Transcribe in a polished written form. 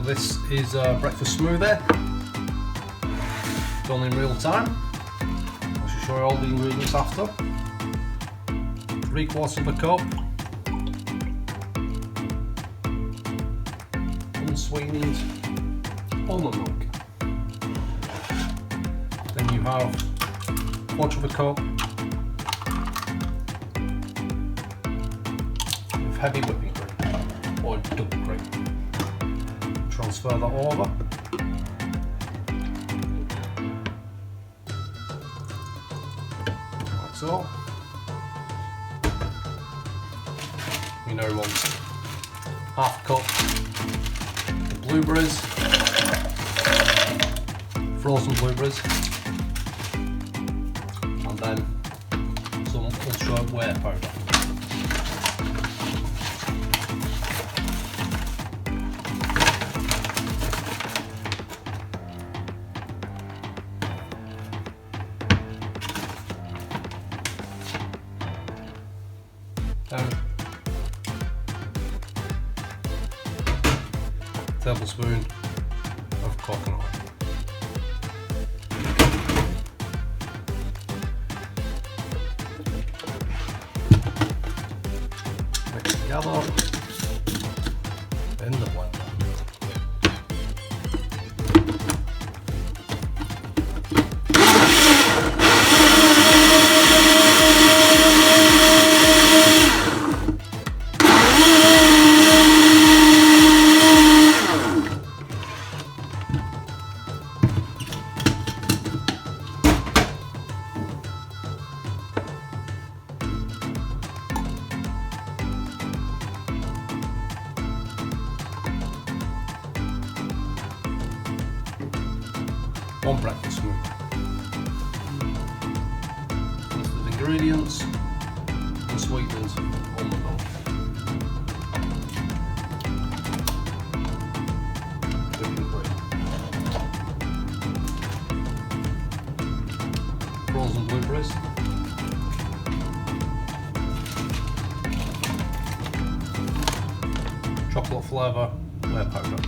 this is a breakfast smoothie, done in real time. I shall show you all the ingredients after. 3/4 of a cup unsweetened almond milk. Then you have 1/4 of a cup of heavy whipping cream or double cream. Transfer that over. Like so. We now want 1/2 cup of blueberries, frozen blueberries, and then some ultra whey powder. Tablespoon of coconut oil. Mix together in the blender. One breakfast smoothie. List of ingredients: unsweetened almond milk, whipping cream, frozen blueberries, chocolate flavour whey powder.